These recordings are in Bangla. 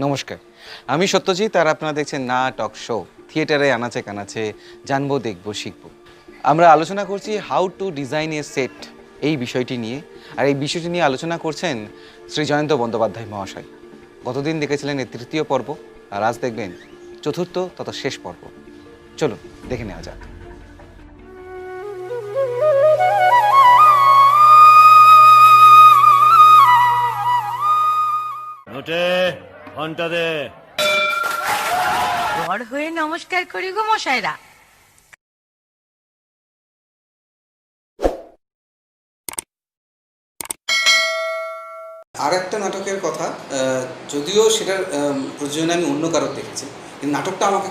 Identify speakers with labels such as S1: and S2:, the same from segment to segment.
S1: নমস্কার, আমি সত্যজিৎ আর আপনারা দেখছেন না টক শো থিয়েটারে আনাচে কানাচে জানবো দেখবো শিখবো। আমরা আলোচনা করছি how to design A set এই বিষয়টি নিয়ে। আর এই বিষয়টি নিয়ে আলোচনা করছেন শ্রী জয়ন্ত বন্দ্যোপাধ্যায় মহাশয়। গতদিন দেখেছিলেন এর তৃতীয় পর্ব, আর আজ দেখবেন চতুর্থ তথা শেষ পর্ব। চলুন দেখে নেওয়া যাক।
S2: ঘন্টা দে।
S3: বড় হয়ে নমস্কার করি গো মশাইরা।
S1: আর একটা নাটকের কথা, যদিও সেটার প্রযোজনা আমি অন্য কারোর দেখেছি, কিন্তু নাটকটা আমাকে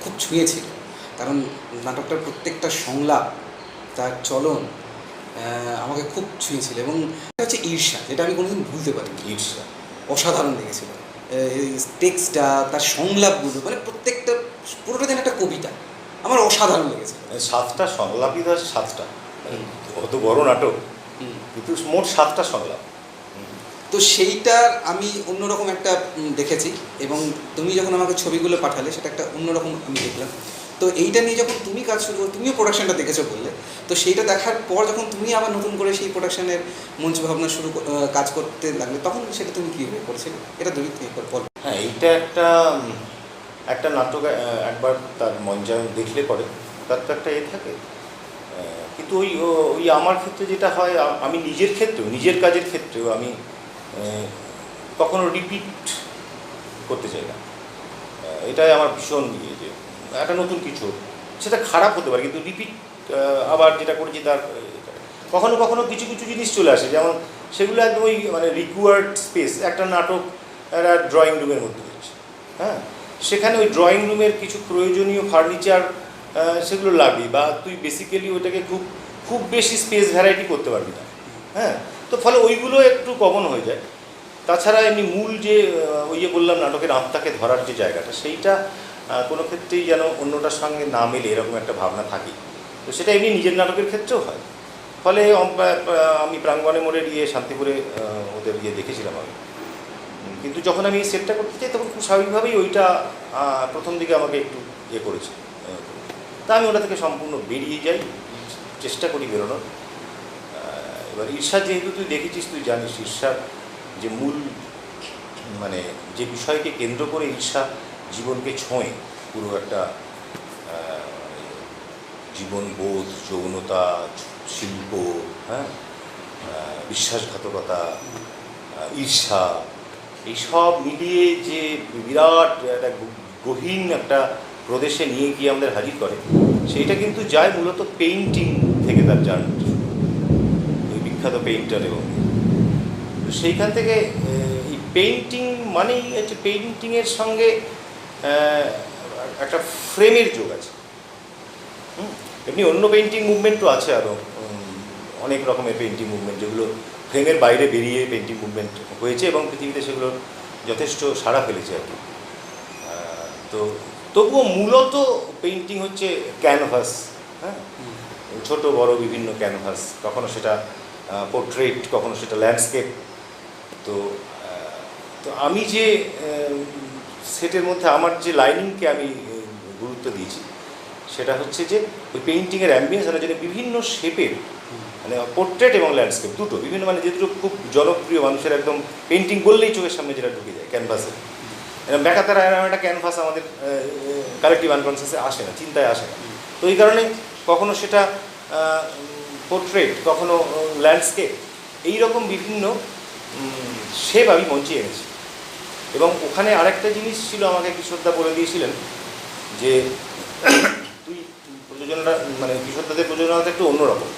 S1: খুব ছুঁয়েছিল। কারণ নাটকটার প্রত্যেকটা সংলাপ, তার চলন আমাকে খুব ছুঁয়েছিল। এবং এটা হচ্ছে ঈর্ষা, যেটা আমি কোনোদিন ভুলতে পারিনি। ঈর্ষা অসাধারণ লেগেছিল। টেক্সটটা, তার সংলাপগুলো, মানে প্রত্যেকটা পুরোটা যেন একটা কবিতা, আমার অসাধারণ লেগেছিল।
S4: 7টা সংলাপই ধর 7টা, অত বড় নাটক কিন্তু মোট 7টা সংলাপ।
S1: তো সেইটার আমি অন্যরকম একটা দেখেছি, এবং তুমি যখন আমাকে ছবিগুলো পাঠালে সেটা একটা অন্যরকম আমি দেখলাম। তো এইটা নিয়ে যখন তুমি কাজ শুরু করো, তুমিও প্রোডাকশানটা দেখেছো বললে, তো সেইটা দেখার পর যখন তুমি আবার নতুন করে সেই প্রোডাকশানের মঞ্চ ভাবনা কাজ করতে লাগলে, তখন সেটা তুমি কীভাবে করছিলে? এটা তুমি বল।
S4: হ্যাঁ, এইটা একটা নাটক একবার তার মঞ্চায়ন দেখলে পরে তার তো একটা থাকে। কিন্তু ওই আমার ক্ষেত্রে যেটা হয়, আমি নিজের ক্ষেত্রেও, নিজের কাজের ক্ষেত্রেও আমি কখনো রিপিট করতে চাই না। এটাই আমার ভীষণ ইয়ে, যে একটা নতুন কিছু, সেটা খারাপ হতে পারে, কিন্তু রিপিট আবার যেটা করেছি তার কখনো কখনো কিছু কিছু জিনিস চলে আসে, যেমন সেগুলো একদম ওই মানে রিকোয়ার্ড স্পেস। একটা নাটক একটা ড্রয়িং রুমের মধ্যে হয়েছে, হ্যাঁ, সেখানে ওই ড্রয়িং রুমের কিছু প্রয়োজনীয় ফার্নিচার সেগুলো লাগবে, বা তুই বেসিক্যালি ওইটাকে খুব খুব বেশি স্পেস ভ্যারাইটি করতে পারবি না, হ্যাঁ। তো ফলে ওইগুলো একটু কমন হয়ে যায়। তাছাড়া এমনি মূল যে ওই বললাম নাটকের আত্মাকে ধরার যে জায়গাটা, সেইটা কোনো ক্ষেত্রেই যেন অন্যটার সঙ্গে না মেলে, এরকম একটা ভাবনা থাকে। তো সেটা এমনি নিজের নাটকের ক্ষেত্রেও হয়। ফলে আমি প্রাঙ্গণে মোড়ে শান্তিপুরে ওদের দেখেছিলাম আমি। কিন্তু যখন আমি সেটটা করতে চাই, তখন খুব স্বাভাবিকভাবেই ওইটা প্রথম দিকে আমাকে একটু করেছে। তা আমি ওটা থেকে সম্পূর্ণ বেরিয়ে যাই, চেষ্টা করি বেরোনোর। এবার ঈর্ষা যেহেতু তুই দেখেছিস, তুই জানিস ঈর্ষার যে মূল মানে যে বিষয়কে কেন্দ্র করে ঈর্ষা জীবনকে ছোঁয়, পুরো একটা জীবনবোধ, যৌনতা, শিল্প, হ্যাঁ, বিশ্বাসঘাতকতা, ঈর্ষা, এইসব মিলিয়ে যে বিরাট একটা গহীন একটা প্রদেশে নিয়ে গিয়ে আমাদের হাজির করে, সেইটা কিন্তু যায় মূলত পেইন্টিং থেকে। তার জার্নি, ওই বিখ্যাত পেইন্টার। এবং সেইখান থেকে এই পেইন্টিং মানেই হচ্ছে, পেইন্টিংয়ের সঙ্গে একটা ফ্রেমের যোগ আছে। এমনি অন্য পেইন্টিং মুভমেন্টও আছে, আরও অনেক রকমের পেইন্টিং মুভমেন্ট, যেগুলো ফ্রেমের বাইরে বেরিয়ে পেইন্টিং মুভমেন্ট হয়েছে, এবং পৃথিবীতে সেগুলো যথেষ্ট সাড়া ফেলেছে আর কি। তো তবুও মূলত পেইন্টিং হচ্ছে ক্যানভাস, হ্যাঁ, ছোট বড় বিভিন্ন ক্যানভাস, কখনো সেটা পোর্ট্রেট, কখনো সেটা ল্যান্ডস্কেপ। তো আমি যে সেটের মধ্যে আমার যে লাইনিংকে আমি গুরুত্ব দিয়েছি, সেটা হচ্ছে যে ওই পেইন্টিংয়ের অ্যাম্বিয়েন্স আনার জন্য বিভিন্ন শেপের, মানে পোর্ট্রেট এবং ল্যান্ডস্কেপ দুটো, বিভিন্ন, মানে যে দুটো খুব জনপ্রিয়, মানুষের একদম পেইন্টিং বললেই চোখের সামনে যেটা ঢুকে যায়, ক্যানভাসে। এরকম ব্যাকাতারা এরকম একটা ক্যানভাস আমাদের কালেকটিভ আনকনসিয়াসে আসে না, চিন্তায় আসে না। তো এই কারণে কখনো সেটা পোর্ট্রেট, কখনো ল্যান্ডস্কেপ, এইরকম বিভিন্ন শেপ আমি মঞ্চে এনেছি। এবং ওখানে আরেকটা জিনিস ছিল, আমাকে কিশোরদা বলে দিয়েছিলেন যে তুই প্রযোজনাটা, মানে কিশোরদাদের প্রযোজনাটা একটু অন্যরকম।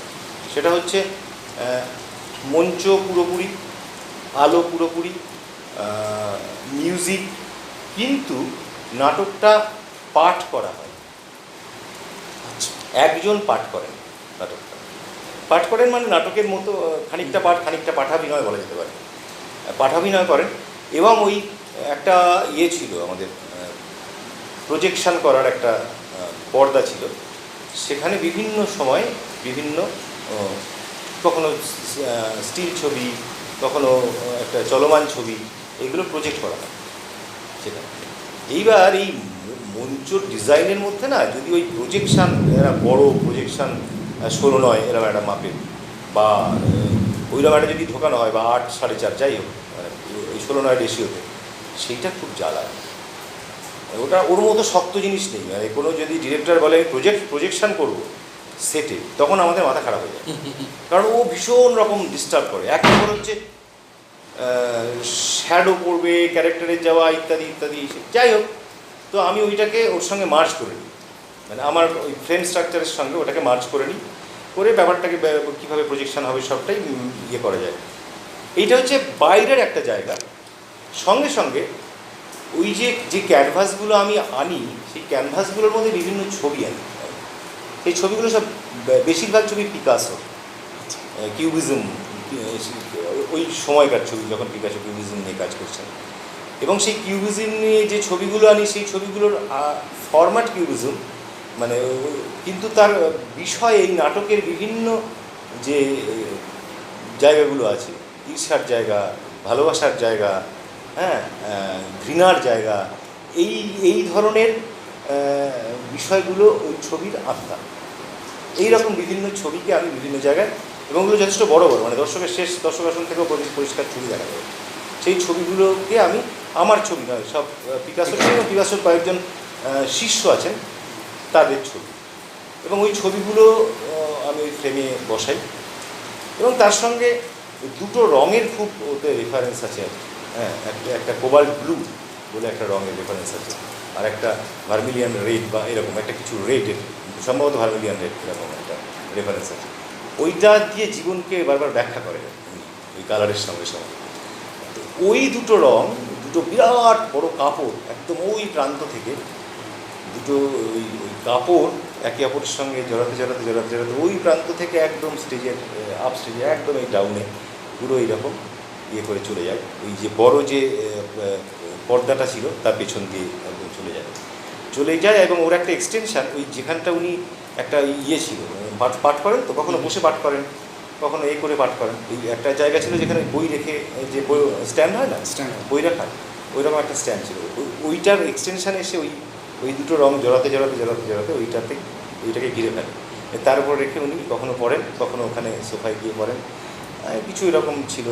S4: সেটা হচ্ছে মঞ্চ পুরোপুরি, আলো পুরোপুরি, মিউজিক, কিন্তু নাটকটা পাঠ করা হয়। একজন পাঠ করেন নাটকটা। পাঠ করেন মানে নাটকের মতো খানিকটা পাঠ, খানিকটা পাঠাভিনয় বলা যেতে পারে। পাঠাভিনয় করেন, এবং ওই একটা ছিল আমাদের প্রজেকশন করার একটা পর্দা ছিল, সেখানে বিভিন্ন সময় বিভিন্ন, কখনো স্টিল ছবি, কখনো একটা চলমান ছবি, এইগুলো প্রজেক্ট করা হয় সেটা। এইবার এই মঞ্চ ডিজাইনের মধ্যে না যদি ওই প্রজেকশান, এরা বড়ো প্রজেকশান 16:9 এরকম একটা মাপের, বা ওইরকম একটা যদি ঢোকানো হয়, বা 8 4.5 যাই হোক, মানে ওই 16:9 রেশিওতে, সেইটা খুব জ্বালায়। ওটা ওর মতো শক্ত জিনিস নেই। মানে কোনো যদি ডিরেক্টর বলে প্রজেকশান করবো সেটে, তখন আমাদের মাথা খারাপ হয়ে যায়, কারণ ও ভীষণ রকম ডিস্টার্ব করে। এক নম্বর হচ্ছে শ্যাডো পড়বে, ক্যারেক্টারের যাওয়া ইত্যাদি ইত্যাদি, যাই হোক। তো আমি ওইটাকে ওর সঙ্গে মার্জ করে নিই, মানে আমার ওই ফ্রেম স্ট্রাকচারের সঙ্গে ওটাকে মার্জ করে নিই, করে ব্যাপারটাকে কীভাবে প্রজেকশান হবে সবটাই ইয়ে করা যায়। এইটা হচ্ছে বাইরের একটা জায়গা। সঙ্গে সঙ্গে ওই যে ক্যানভাসগুলো আমি আনি, সেই ক্যানভাসগুলোর মধ্যে বিভিন্ন ছবি আনি। সেই ছবিগুলো সব বেশিরভাগ ছবি পিকাসো, কিউবিজম, ওই সময়কার ছবি, যখন পিকাসো কিউবিজম নিয়ে কাজ করছেন। এবং সেই কিউবিজম নিয়ে যে ছবিগুলো আনি, সেই ছবিগুলোর ফরম্যাট কিউবিজম, মানে কিন্তু তার বিষয় এই নাটকের বিভিন্ন যে জায়গাগুলো আছে, ঈর্ষার জায়গা, ভালোবাসার জায়গা, হ্যাঁ, ঘৃণার জায়গা, এই ধরনের বিষয়গুলো ওই ছবির আত্মা। এইরকম বিভিন্ন ছবিকে আমি বিভিন্ন জায়গায়, এবং ওগুলো যথেষ্ট বড় বড়, মানে দর্শকের শেষ দর্শক আসন থেকেও পরিষ্কার ছবি দেখা যাবে। সেই ছবিগুলোকে আমি, আমার ছবি নয়, সব পিকাসোর ছবি এবং পিকাসোর কয়েকজন শিষ্য আছেন তাদের ছবি, এবং ওই ছবিগুলো আমি ওই ফ্রেমে বসাই। এবং তার সঙ্গে দুটো রঙের খুব ওতে রেফারেন্স আছে। হ্যাঁ, একটা কোবাল্ট ব্লু বলে একটা রঙের রেফারেন্স আছে, আর একটা ভার্মিলিয়ান রেড বা এরকম একটা কিছু রেডের, সম্ভবত ভার্মিলিয়ান রেড এরকম একটা রেফারেন্স আছে। ওইটা দিয়ে জীবনকে বারবার ব্যাখ্যা করে ওই কালারের সঙ্গে সঙ্গে। তো ওই দুটো রং, দুটো বিরাট বড় কাপড়, একদম ওই প্রান্ত থেকে দুটো ওই কাপড় একে অপরের সঙ্গে জড়াতে জড়াতে জড়াতে জড়াতে ওই প্রান্ত থেকে একদম স্টেজের আপ স্টেজে একদম এই ডাউনে পুরো এইরকম ইয়ে করে চলে যায়। ওই যে বড় যে পর্দাটা ছিল তার পেছন দিয়ে একদম চলে যায়। এবং ওর একটা এক্সটেনশান, ওই যেখানটা উনি একটা ইয়ে ছিল, পাঠ করেন তো, কখনো বসে পাঠ করেন, কখনো এই করে পাঠ করেন। ওই একটা জায়গা ছিল যেখানে বই রেখে, যে বই স্ট্যান্ড হয় না, বই রাখার, ওইরকম একটা স্ট্যান্ড ছিল। ওইটার এক্সটেনশানে এসে ওই দুটো রং জড়াতে জড়াতে জড়াতে জড়াতে ওইটাকে ঘিরে ফেলে। তার উপর রেখে উনি কখনো পড়েন, কখনো ওখানে সোফায় গিয়ে পড়েন। কিছু এরকম ছিল।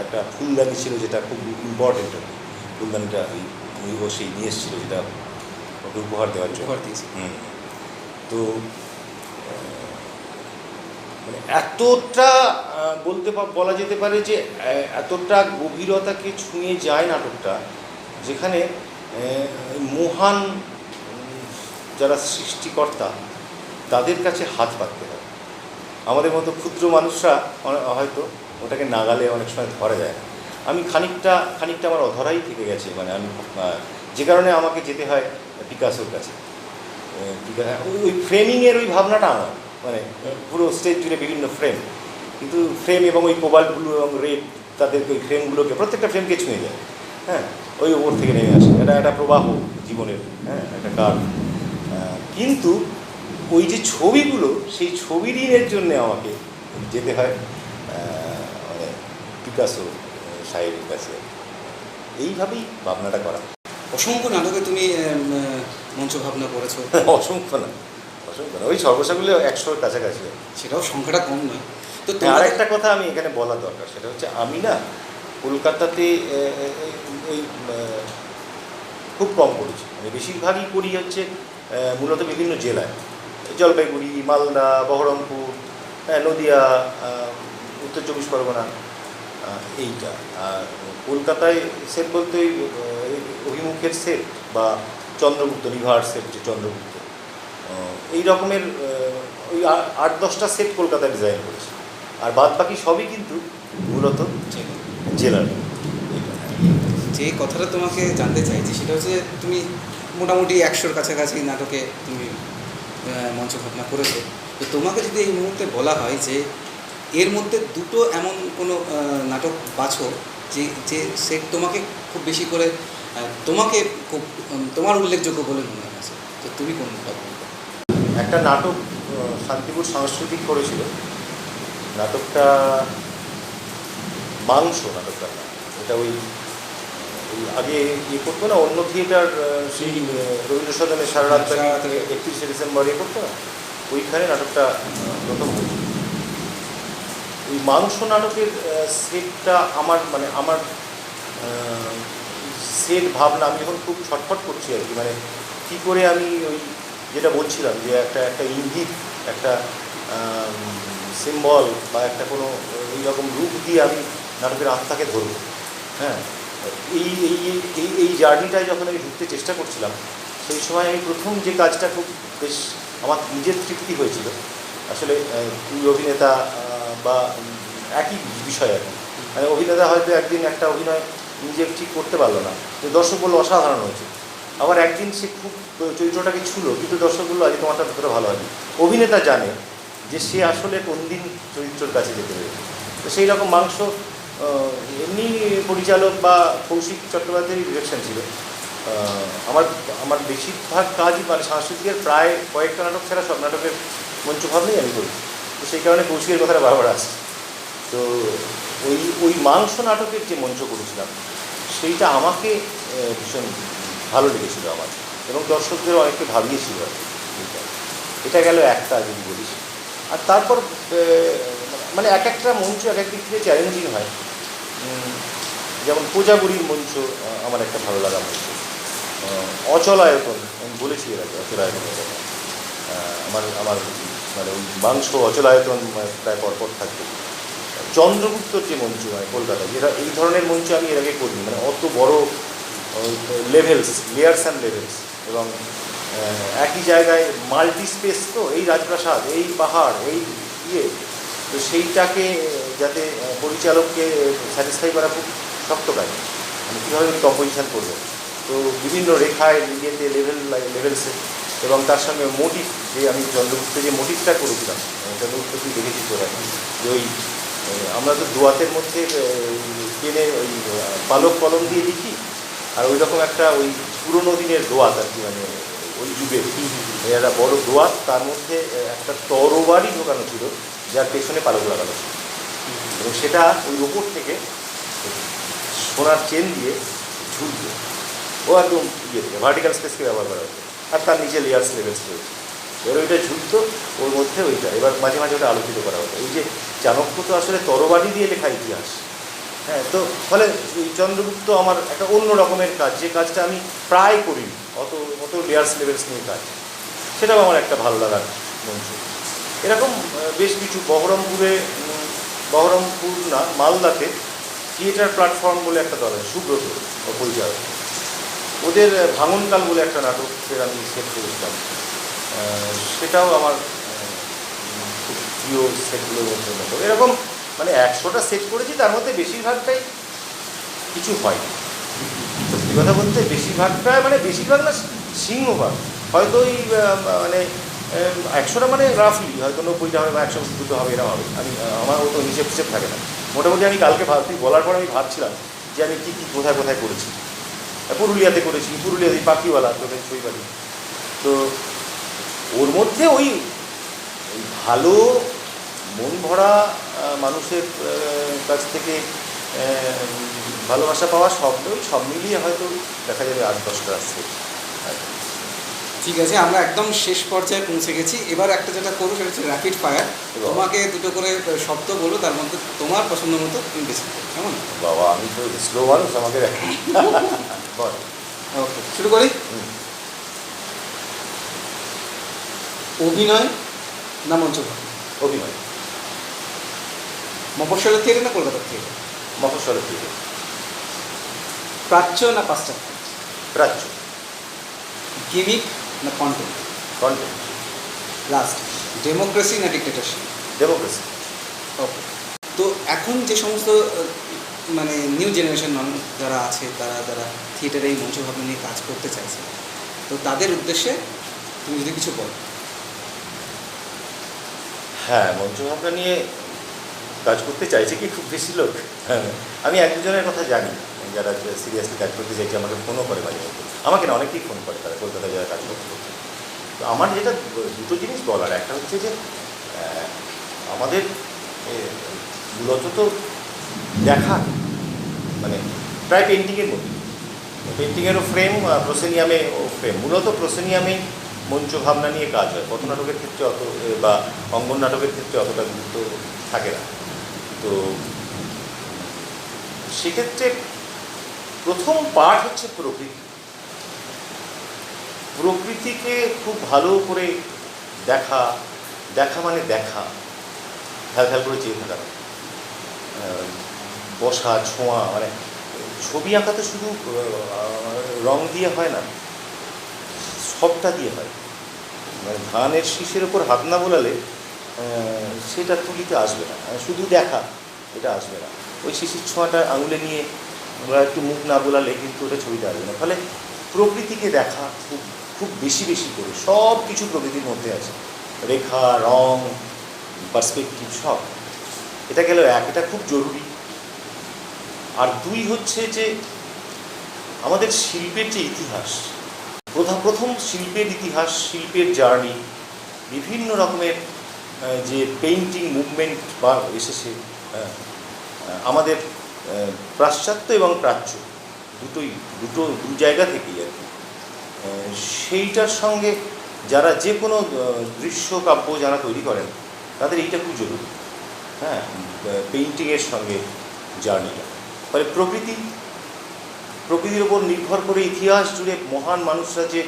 S4: একটা ফুলদানি ছিল, যেটা খুব ইম্পর্টেন্ট। ফুলদানিটা ওই বসেই নিয়ে এসেছিল, যেটা ওকে উপহার দেওয়ার জন্য। তো মানে এতটা বলা যেতে পারে যে এতটা গভীরতাকে ছুঁয়ে যায় নাটকটা, যেখানে মহান যারা সৃষ্টিকর্তা তাদের কাছে হাত পাততে হয়। আমাদের মতো ক্ষুদ্র মানুষরা হয়তো ওটাকে নাগালে অনেক সময় ধরা যায় না। আমি খানিকটা আমার অধরাই থেকে গেছে, মানে আমি যে কারণে আমাকে যেতে হয় পিকাসোর কাছে। ওই ফ্রেমিংয়ের ওই ভাবনাটা আমার, মানে পুরো স্টেজ জুড়ে বিভিন্ন ফ্রেম, কিন্তু ফ্রেম এবং ওই কোবাল্ট ব্লু এবং রেড, তাদের ওই ফ্রেমগুলোকে, প্রত্যেকটা ফ্রেমকে ছুঁয়ে যায়। হ্যাঁ, ওই ওপর থেকে নেমে আসে, এটা একটা প্রবাহ জীবনের, হ্যাঁ, একটা কাল। কিন্তু ওই যে ছবিগুলো, সেই ছবির জন্যে আমাকে যেতে হয় মানে পিকাসো সাহেবের কাছে। এইভাবেই ভাবনাটা করা।
S1: অসংখ্য নাটকে তুমি মঞ্চ ভাবনা করেছো।
S4: অসংখ্য না, ওই সর্বসাগুলো 100-র কাছাকাছি।
S1: সেটাও সংখ্যাটা কম নয়। তো
S4: আর একটা কথা আমি এখানে বলা দরকার, সেটা হচ্ছে আমি না কলকাতাতে ওই খুব কম করেছি। আমি বেশিরভাগই করি হচ্ছে মূলত বিভিন্ন জেলায়, জলপাইগুড়ি, মালদা, বহরমপুর, নদিয়া, উত্তর 24 পরগনা, এইটা। আর কলকাতায় সেট বলতে ওই অভিমুখের সেট বা চন্দ্রগুপ্ত, রিভার সেট, যে চন্দ্রগুপ্ত, এই রকমের ওই 8-10টা সেট কলকাতায় ডিজাইন করেছে। আর বাদ বাকি সবই কিন্তু মূলত জেলার।
S1: যে কথাটা তোমাকে জানতে চাইছি সেটা হচ্ছে, তুমি মোটামুটি 100-র কাছাকাছি নাটকে তুমি মঞ্চ ভাবনা করেছো। তো তোমাকে যদি এই মুহূর্তে বলা হয় যে এর মধ্যে দুটো এমন কোনো নাটক বাছো যে সেট তোমাকে খুব বেশি করে, তোমাকে খুব তোমার উল্লেখযোগ্য বলে মনে হয়েছে, তো তুমি কোনটা বলবে?
S4: একটা নাটক শান্তিপুর সাংস্কৃতিক করেছিল, নাটকটা মাংস, নাটকটা এটা ওই ওই আগে ইয়ে করতো না, অন্য থিয়েটার সেই রবীন্দ্র সদনে সারা রাত
S1: সারা রাত থেকে
S4: 31শে ডিসেম্বর ইয়ে করতো না, ওইখানে নাটকটা প্রথম হয়েছিল। ওই মাংস নাটকের সেটটা আমার সেট ভাবনা আমি এখন খুব ছটফট করছি আর কি, মানে কী করে আমি ওই যেটা বলছিলাম যে একটা ইঙ্গিত, একটা সিম্বল বা একটা কোনো এইরকম রূপ দিয়ে আমি নাটকের আত্মাকে ধরব। হ্যাঁ, এই এই এই এই জার্নিটায় যখন আমি ঢুকতে চেষ্টা করছিলাম, সেই সময় আমি প্রথম যে কাজটা খুব বেশ আমার নিজের তৃপ্তি হয়েছিল, আসলে দুই অভিনেতা বা একই বিষয় আর কি, মানে অভিনেতা হয়তো একদিন একটা অভিনয় নিজে ঠিক করতে পারলো না, কিন্তু দর্শক বললো অসাধারণ হয়েছে। আবার একদিন সে খুব চরিত্রটাকে ছুলো, কিন্তু দর্শক বললো আজ তোমারটা ভেতরে ভালো হয়নি। অভিনেতা জানে যে সে আসলে কোন দিন চরিত্রের কাছে যেতে হবে। তো সেই রকম মাংস এমনি পরিচালক বা কৌশিক চট্টোপাধ্যায়েরই ডিরেকশন ছিল। আমার বেশিরভাগ কাজই মানে সাংস্কৃতিকের প্রায় কয়েকটা নাটক ছাড়া সব নাটকের মঞ্চভাবনাই আমি করি, তো সেই কারণে কৌশিকের কথাটা বারবার আসছে। তো ওই মাংস নাটকের যে মঞ্চ করেছিলাম সেইটা আমাকে ভীষণ ভালো লেগেছিল আমার, এবং দর্শকদেরও অনেককে ভাবিয়েছিল আর কি। এটা গেল একটা যদি বলিস। আর তারপর মানে এক একটা মঞ্চ এক এক দিক থেকে চ্যালেঞ্জিং হয়। যেমন কোজাগুড়ির মঞ্চ আমার একটা ভালো লাগা মঞ্চ। অচলায়তন আমি বলেছি এর আগে, অচলায়তনের কথা। আমার মানে ওই মাংস অচলায়তন প্রায় পরপর থাকবে। চন্দ্রগুপ্তর যে মঞ্চ মানে কলকাতায়, যেটা এই ধরনের মঞ্চ আমি এর আগে করিনি, মানে অত বড় লেভেলস, লেয়ার্স অ্যান্ড লেভেলস, এবং একই জায়গায় মাল্টি স্পেস, তো এই রাজপ্রাসাদ, এই পাহাড়, এই ইয়ে, তো সেইটাকে যাতে পরিচালককে স্যাটিসফাই করা খুব শক্ত কাজ, মানে কীভাবে উনি কম্পোজিশন করবে। তো বিভিন্ন রেখায় ইয়েতে লেভেলসে, এবং তার সঙ্গে মোটিভ, যে আমি চন্দ্রগুপ্তে যে মোটিভটা করেছিলাম, চন্দ্রগুপ্ত তুই দেখেছি তোরা, যে ওই আমরা তো দোয়াতের মধ্যে পেনে ওই পালক কলম দিয়ে লিখি, আর ওই রকম একটা ওই পুরোনো দিনের দোয়াত আর কি, মানে ওই যুগের একটা বড় দোয়াত, তার মধ্যে একটা তরবারি ঢোকানো ছিল যার পেছনে পালক লাগানো ছিল, এবং সেটা ওই ওপর থেকে সোনার চেন দিয়ে ঝুলবে, ও একদম ইয়ে থেকে ভার্টিক্যাল স্পেসকে ব্যবহার করা হতো, আর তার নিচে লেয়ার্স লেভেলস রয়েছে। এবার ওইটা ঝুলতো, ওর মধ্যে ওইটা এবার মাঝে মাঝে ওটা আলোচিত করা হতো। এই যে চাণক্য তো আসলে তরবারি দিয়ে লেখা ইতিহাস, হ্যাঁ, তো ফলে এই চন্দ্রগুপ্ত আমার একটা অন্য রকমের কাজ, যে কাজটা আমি প্রায় করি, অত লেয়ার্স লেভেলস নিয়ে কাজ, সেটাও আমার একটা ভালো লাগার মঞ্চ। এরকম বেশ কিছু বহরমপুর না, মালদাতে থিয়েটার প্ল্যাটফর্ম বলে একটা দল আছে, সুব্রত পরিচালক, ওদের ভাঙনকাল বলে একটা নাটকের আমি সেট করেছিলাম, সেটাও আমার খুব প্রিয় সেটগুলোর মধ্যে নাটক। এরকম মানে 100টা সেট করেছি, তার মধ্যে বেশিরভাগটাই কিছু হয়নি, সত্যি কথা বলতে। বেশিরভাগ না, সিংহভাগ হয়তো ওই মানে 100টা মানে রাফলি হয়তো 90টা হবে বা 100 হবে, এরকম হবে। আমার তো হিসেব থাকে না। মোটামুটি আমি কালকে তুই বলার পর আমি ভাবছিলাম যে আমি কী কোথায় করেছি। পুরুলিয়াতে করেছি, পুরুলিয়াতে পাখিওয়ালা তোদের ছবিবাড়ি। তো ওর মধ্যে ওই ভালো মন ভরা মানুষের কাছ থেকে ভালোবাসা পাওয়া সব মিলিয়ে হয়তো দেখা যাবে 8-10টা আসছে।
S1: ঠিক আছে, আমরা একদম শেষ পর্যায়ে পৌঁছে গেছি। এবার একটা যেটা করবো সেটা হচ্ছে র্যাপিড ফায়ার। তোমাকে দুটো করে শব্দ বলবো, তার মধ্যে তোমার পছন্দ মতো তুমি বেছে করো, কেমন?
S4: বাবা, আমি তো স্লো মানুষ, আমাকে বল।
S1: ওকে, শুরু করি। অভিনয় না মঞ্চভাবনা?
S4: অভিনয়।
S1: মফস্বলের থিয়েটার না কলকাতার থিয়েটার?
S4: মফস্বলের থিয়েটার।
S1: প্রাচ্য না পাশ্চাত্য?
S4: প্রাচ্য।
S1: গিমিক না কন্টেন্ট?
S4: কন্টেন্ট।
S1: লাস্ট, ডেমোক্রেসি না ডিক্টেটরশিপ?
S4: ডেমোক্রেসি।
S1: ওকে, তো এখন যে সমস্ত মানে নিউ জেনারেশন মানুষ যারা আছে, যারা থিয়েটারে এই মঞ্চভাবনা নিয়ে কাজ করতে চাইছে, তো তাদের উদ্দেশ্যে তুমি যদি কিছু বলো।
S4: হ্যাঁ, মঞ্চভাবনা নিয়ে কাজ করতে চাইছে কি খুব বেশি লোক? হ্যাঁ, আমি এক দুজনের কথা জানি যারা সিরিয়াসলি কাজ করতে চাইছে, আমাকে ফোনও করে মাঝে মধ্যে। আমাকে না, অনেকেই ফোন করে, তারা কলকাতায় যারা কাজ করতে। তো আমার যেটা দুটো জিনিস বলার, একটা হচ্ছে যে আমাদের মূলত তো দেখা মানে প্রায় পেন্টিংয়ের মধ্যে, পেন্টিংয়েরও ফ্রেম, প্রসেনিয়ামেও ফ্রেম। মূলত প্রসেনিয়ামেই মঞ্চ ভাবনা নিয়ে কাজ হয়, পথ নাটকের ক্ষেত্রে অত বা অঙ্গন নাটকের ক্ষেত্রে অতটা গুরুত্ব থাকে না। তো সেক্ষেত্রে প্রথম পাঠ হচ্ছে প্রকৃতি। প্রকৃতিকে খুব ভালো করে দেখা, দেখা মানে দেখা, খেয়াল করে চেয়ে থাকা, বসা, ছোঁয়া। মানে ছবি আঁকা তো শুধু রং দিয়ে হয় না, সবটা দিয়ে হয়। মানে ধানের শীষের ওপর হাত না বোলালে সেটা তুলিতে আসবে না, শুধু দেখা এটা আসবে না। ওই শিশির ছোঁয়াটা আঙুলে নিয়ে আমরা একটু মুখ না বোলালে কিন্তু ওটা ছবিতে আসবে না। ফলে প্রকৃতিকে দেখা খুব খুব বেশি বেশি করে, সব কিছু প্রকৃতির মধ্যে আছে, রেখা, রং, পার্সপেক্টিভ সব। এটা গেল এক, এটা খুব জরুরি। আর দুই হচ্ছে যে আমাদের শিল্পের যে ইতিহাস, প্রথম শিল্পের ইতিহাস, শিল্পের জার্নি, বিভিন্ন রকমের যে পেইন্টিং মুভমেন্ট বা এসেছে আমাদের পাশ্চাত্য এবং প্রাচ্য দু জায়গা থেকেই আর কি। সেইটার সঙ্গে যারা যে কোনো দৃশ্য কাব্য যারা তৈরি করেন তাদের এইটা খুব জরুরি। হ্যাঁ, পেইন্টিংয়ের সঙ্গে জার্নিটা। ফলে প্রকৃতির ওপর নির্ভর করে ইতিহাস জুড়ে মহান মানুষরা যে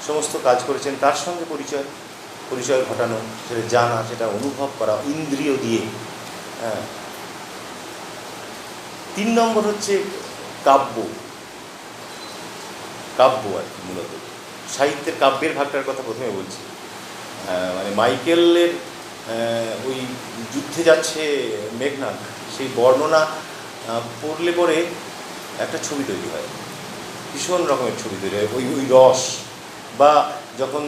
S4: সমস্ত কাজ করেছেন তার সঙ্গে পরিচয় ঘটানো, সেটা জানা, সেটা অনুভব করা ইন্দ্রিয় দিয়ে। হ্যাঁ। 3 নম্বর হচ্ছে কাব্য আর কি। মূলত সাহিত্যের কাব্যের ভাগটার কথা প্রথমে বলছি। মানে মাইকেলের ওই যুদ্ধে যাচ্ছে মেঘনাদ, সেই বর্ণনা পড়লে পরে একটা ছবি তৈরি হয়, ভীষণ রকমের ছবি তৈরি হয়। ওই রস, বা যখন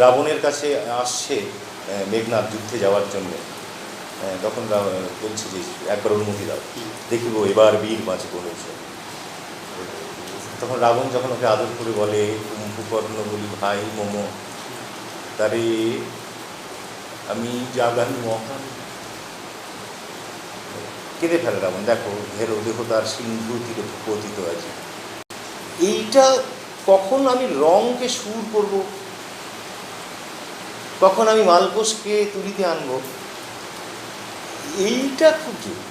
S4: রাবণের কাছে আসছে মেঘনাদ যুদ্ধে যাওয়ার জন্য, তখন বলছে যে একবার অনুমতি দাও, দেখিব এবার বীর বাঁচে কোনো বিষয়। তখন রাবণ যখন ওকে আদর করে বলে, কুম্ভকর্ণ বলি ভাই মম, তারে আমি জাগান মহান, কেঁদে ফেলে রাবণ। দেখো হেরো দেখো তার সিন্ধু তীরে পতিত আছে। এইটা কখন আমি রঙকে সুর করব, কখন আমি মালকোষকে তুলিতে আনব, এইটা খুব জরুরি।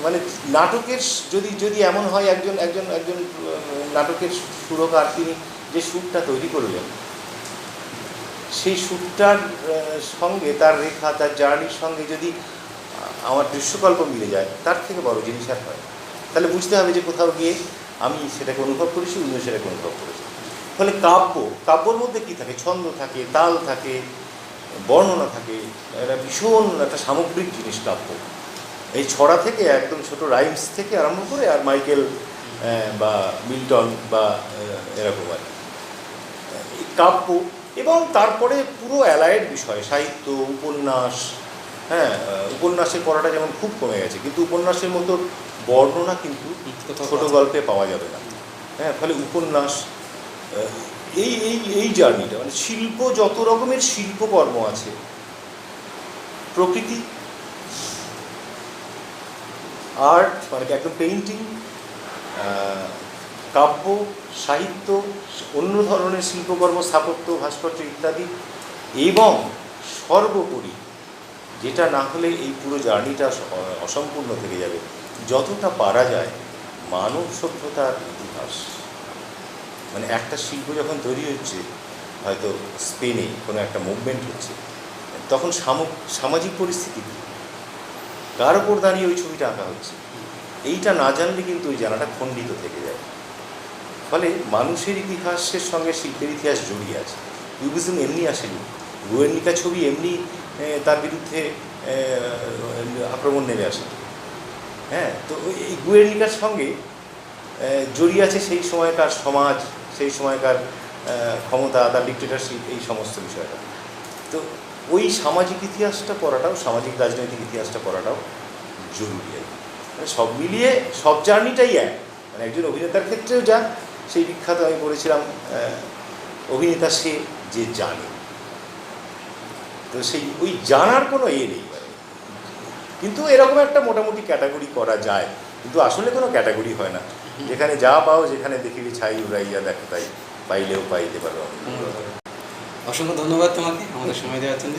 S4: মানে নাটকের যদি এমন হয় একজন নাটকের সুরকার, তিনি যে সুরটা তৈরি করলেন, সেই সুরটার সঙ্গে তার রেখা, তার জার্নির সঙ্গে যদি আমার দৃশ্যকল্প মিলে যায়, তার থেকে বড় জিনিস আর হয়। তাহলে বুঝতে হবে যে কোথাও গিয়ে আমি সেটাকে অনুভব করেছি, অন্য সেটাকে অনুভব করেছি। ফলে কাব্যর মধ্যে কী থাকে? ছন্দ থাকে, তাল থাকে, বর্ণনা থাকে। এটা ভীষণ একটা সামগ্রিক জিনিস কাব্য। এই ছড়া থেকে একদম ছোট রাইমস থেকে আরম্ভ করে আর মাইকেল বা মিল্টন বা এরকম আর এই কাব্য। এবং তারপরে পুরো অ্যালায়েড বিষয়, সাহিত্য, উপন্যাস। হ্যাঁ, উপন্যাসের পড়াটা যেমন খুব কমে গেছে, কিন্তু উপন্যাসের মতো বর্ণনা কিন্তু ছোট গল্পে পাওয়া যাবে না। হ্যাঁ, ফলে উপন্যাস, এই জার্নিটা, মানে শিল্প, যত রকমের শিল্পকর্ম আছে, প্রকৃতি, আর্ট মানে একদম পেইন্টিং, কাব্য, সাহিত্য, অন্য ধরনের শিল্পকর্ম, স্থাপত্য, ভাস্কর্য ইত্যাদি, এবং সর্বোপরি যেটা না হলে এই পুরো জার্নিটা অসম্পূর্ণ থেকে যাবে, যতটা পারা যায় মানব সভ্যতার ইতিহাস। মানে একটা শিল্প যখন তৈরি হচ্ছে, হয়তো স্পেনে কোনো একটা মুভমেন্ট হচ্ছে, তখন সামাজিক পরিস্থিতি কী, কার ওপর দাঁড়িয়ে ওই ছবিটা আঁকা হচ্ছে, এইটা না জানলে কিন্তু ওই জানাটা খণ্ডিত থেকে যায়। ফলে মানুষের ইতিহাসের সঙ্গে শিল্পের ইতিহাস জড়িয়ে আছে। কিউবিজম এমনি আসেনি, গুয়ের্নিকা ছবি এমনি তার বিরুদ্ধে আক্রমণ নেমে আসে। হ্যাঁ, তো এই গুয়ের্নিকার সঙ্গে জড়িয়ে আছে সেই সময়কার সমাজ, সেই সময়কার ক্ষমতা, তার ডিক্টেটরশিপ, এই সমস্ত বিষয়টা। তো ওই সামাজিক ইতিহাসটা পড়াটাও, সামাজিক রাজনৈতিক ইতিহাসটা পড়াটাও জরুরি আর কি। মানে সব মিলিয়ে সব জার্নিটাই এক। মানে একজন অভিনেতার ক্ষেত্রেও যা, সেই বিখ্যাত আমি পড়েছিলাম, অভিনেতা সে যে জানে। তো সেই ওই জানার কোনো নেই, মানে কিন্তু এরকম একটা মোটামুটি ক্যাটাগরি করা যায় কিন্তু আসলে কোনো ক্যাটাগরি হয় না, যেখানে যা পাও, যেখানে দেখিবি ছাই উড়াইয়া দেখো তাই, পাইলেও পাইতে পারো।
S1: অসংখ্য ধন্যবাদ তোমাকে আমাদের সময় দেওয়ার জন্য।